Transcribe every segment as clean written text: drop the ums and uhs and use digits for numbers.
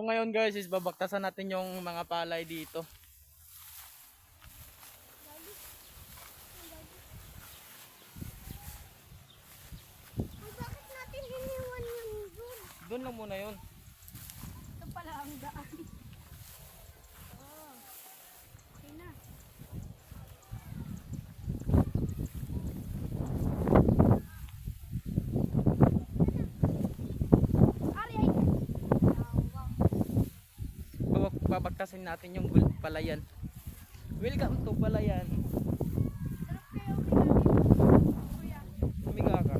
ngayon guys is babaktasan natin yung mga palay dito. Bakit natin iniwan yun doon? Doon lang muna yun. Ito pala ang daan. Oh, okay na. Babaktasin natin yung palayan. Welcome to palayan. Humiga ka.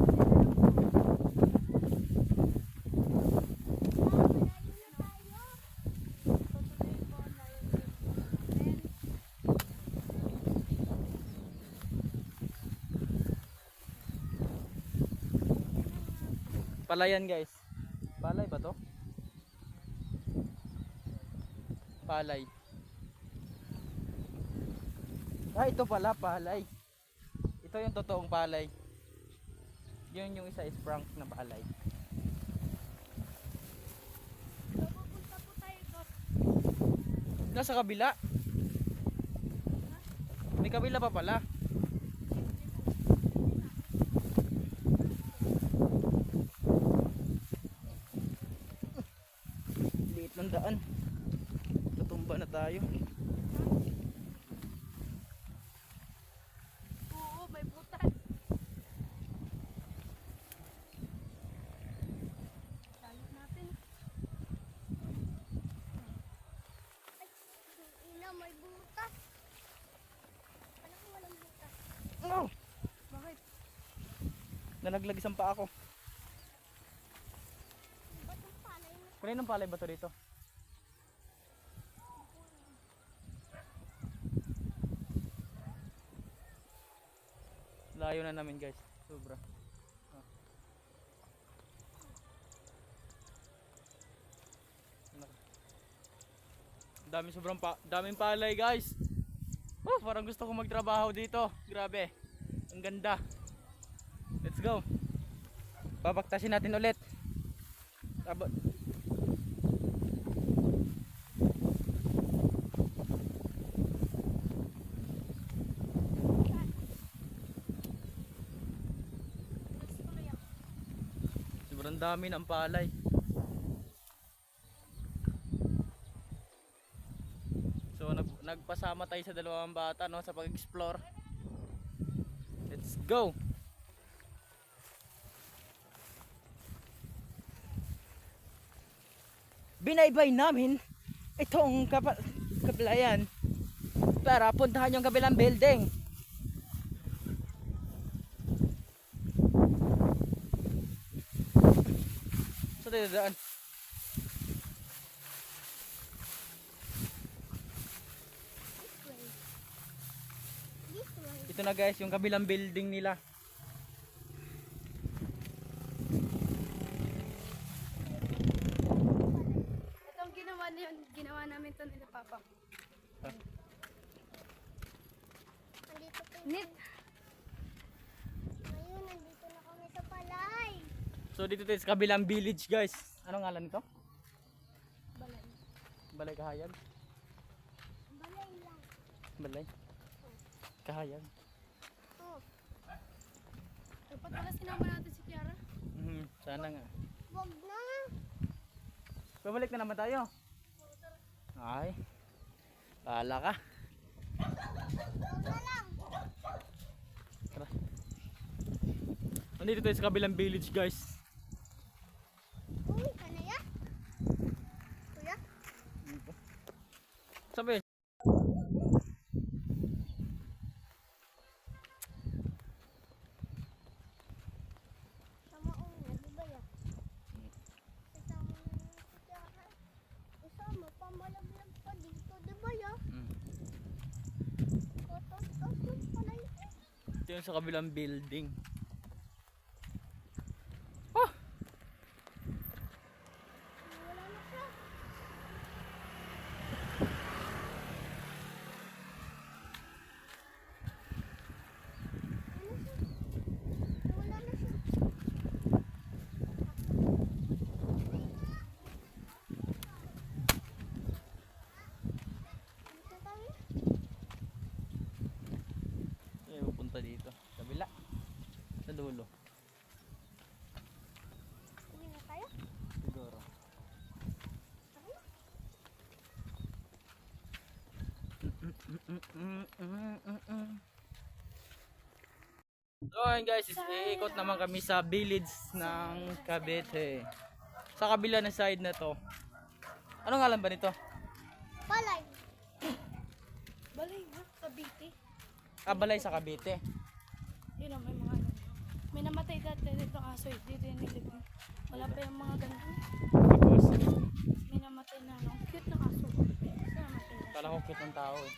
Palayan guys. Palay ba to? Palay. Ah, ito pala palay. Ito yung totoong palay. Yun yung isa is prank na palay. Pupunta po tayo doon. Nasa kabila. May kabila pa pala. Liit ng daan. Tutumba na tayo. Oo, may butas. Tayo natin. Ay, ina, may butas. Ano kung walang butas? Oh! Bakit? Nalaglag isang pa ako. Ba't ang palay na? Kaninong palay ba to dito? Layo na namin guys. Sobra. Ah. Daming palay guys. Oh, parang gusto ko magtrabaho dito. Grabe. Ang ganda. Let's go. Babaktasin natin ulit. Sobrang dami ng palay. So nagpasama tayo sa dalawang bata no sa pag-explore. Let's go. Binaybay namin itong kaplayan para puntahan yung kabilang building. So tayo daan. This way. Ito na guys yung kabilang building nila. Itong ginawa namin ito nila Papa. Ah. Nandito po. Ngayon, nandito na kami sa palay. So dito tayo sa kabilang village guys. Anong ngalan nito? Balay. Balay Kahayag? Balay lang. Balay? Kahayag? Oh. Dapat pala sinama natin si Kiara. Sana nga. Wag na. Babalik na naman tayo. Ay. Bahala ka. Wag na lang. Tara. Nandito tayo sa kabilang village guys. Uy, kanaya? Kuya? Sabi. Sama una, di ba yan? Isama na lang si Kiara. Isama, pamalaglag pa dito, di ba yan? Tapos yung palay. Ito yung sa kabilang building. Wala na siya. Wala na siya. So ayun guys, iikot naman kami sa village ng Cavite. Sa kabila ng side na to. Anong ngalan ba nito? Balay. Balay na, Cavite. Balay sa Cavite. Yun o, may mga ano. May namatay dati dito aso eh. Dito yung nilibing. Wala pa yung mga ganun. Tapos, May namatay na ano. Cute na aso. Kasi namatay na. kala ko cute ng tao eh.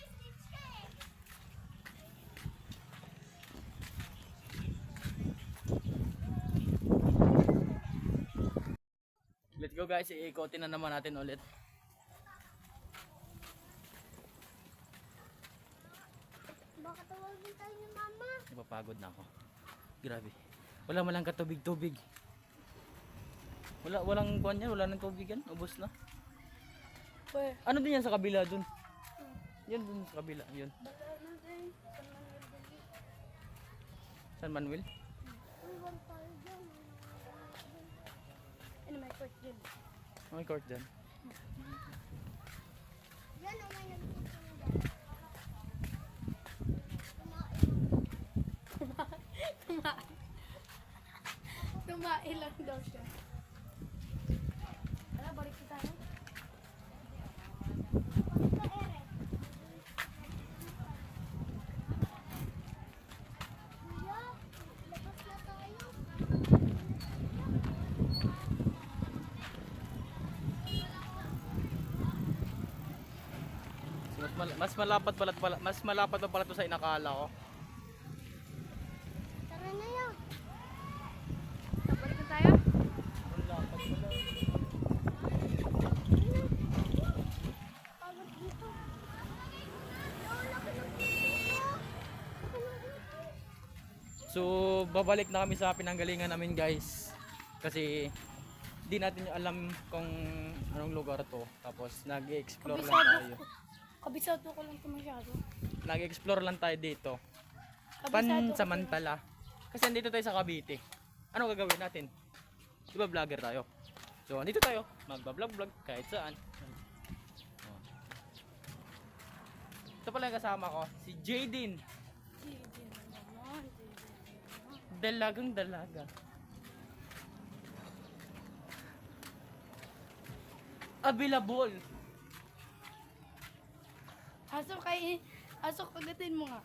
Let's go guys, iikotin na naman natin ulit. Baka tawagin tayo ni mama. Napapagod na ako. Grabe. Wala man lang katubig-tubig. Walang kuwan yan, wala nang tubig yan. Ubos na. Where? Ano din yan sa kabila dun? Yan dun sa kabila, yun. Bata na din. San Manuel? Iwan tayo dyan. Ano may court din. May court dyan. Yan o, may nagtitinda. Tumain lang daw siya. Tara, balik ko tayo. Kuya, labas na tayo. Mas malapad pala, mas malapad pa pala to sa inakala ko. Tara na yan. Balik na tayo. Ang lapad pala. Pagod dito. Wala ka ng dito. So, babalik na kami sa pinanggalingan namin guys. Kasi di natin alam kung anong lugar to. Tapos nag-explore lang tayo. Kabisado ko lang ito masyado. Nag-explore lang tayo dito. Kabisado ko Pansamantala. Kasi andito tayo sa Cavite. Ano gagawin natin? Di ba vlogger tayo? So, andito tayo. Magbablog-vlog kahit saan. Oh. Ito pala yung kasama ko. Si Jaden. Dalagang dalaga. Available. Aso kagatin mo nga.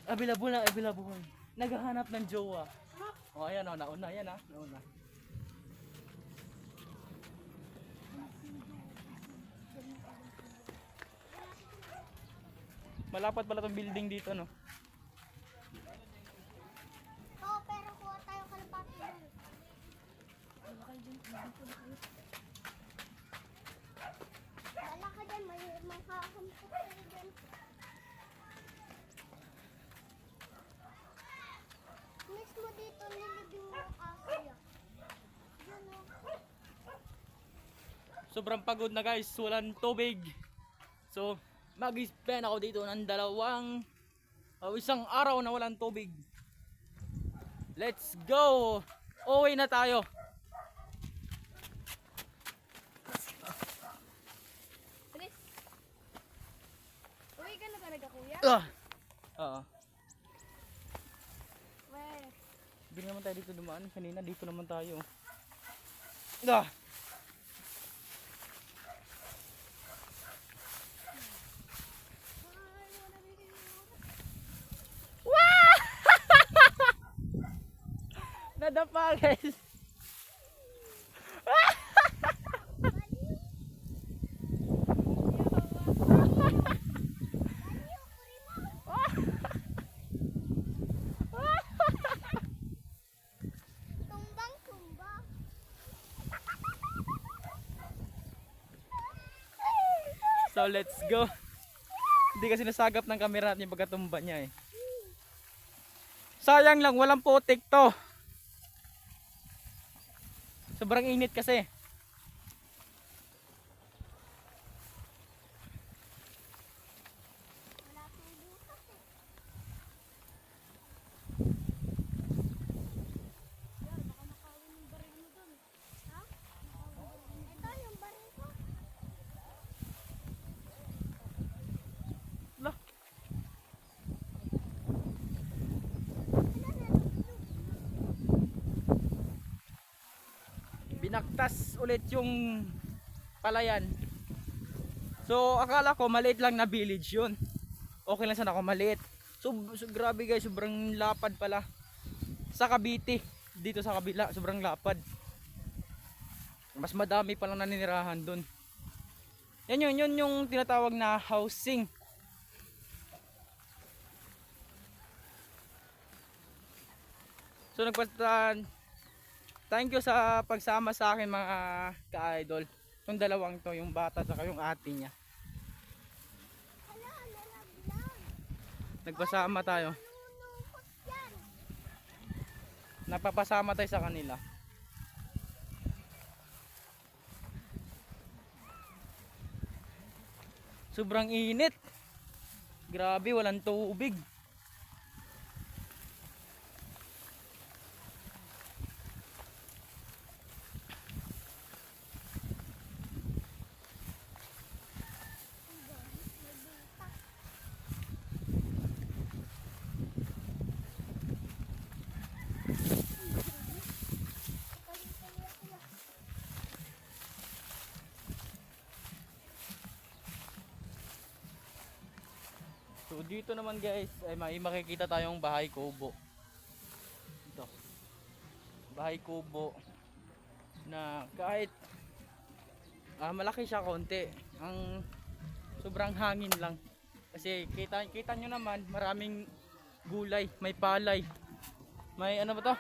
Available na available. Naghahanap ng jowa. Oh, ayan oh, nauna yan ah. Nauna. Malapad pala tong building dito no. Oo, pero kuha tayo kalapati doon. Wala ka dyan, may makakampot tayo dyan. Mismo dito, nilibing mo aso yan. Dyan o. Sobrang pagod na guys, walang tubig. So, mag-spend ako dito ng isang araw na walang tubig. Let's go! Uwi na tayo. Alis. Uwi ka na talaga kuya? Oo. Weh. Hindi naman tayo dito dumaan. Kanina dito naman tayo. Ah! Nadapa guys. Tumbang-tumba. So let's go. Hindi kasi nasagap ng camera natin yung pagkatumba niya eh. Sayang lang, walang putik to. Sobrang init kasi. Wala pang butas eh. Yan, baka nakawin yung baril mo dun. Ha? Ito yung baril ko. binaktas ulit yung palayan. So akala ko maliit lang na village yun. Okay lang sana ako maliit. So grabe guys, sobrang lapad pala. Sa Cavite, dito sa kabila, sobrang lapad. Mas madami palang naninirahan dun. Yun yung tinatawag na housing. So thank you sa pagsama sa akin mga ka-idol. Yung dalawang to, yung bata at yung ate niya. Hala, nalaglag. Nagpasama tayo. Nunungkot yan. Napapasama tayo sa kanila. Sobrang init. Grabe, walang tubig. So dito naman guys ay may makikita tayong bahay kubo. Ito. Bahay kubo na kahit malaki siya konti. Ang sobrang hangin lang. Kasi kita nyo naman maraming gulay, may palay. May ano ba to?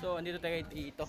So andito tayo dito.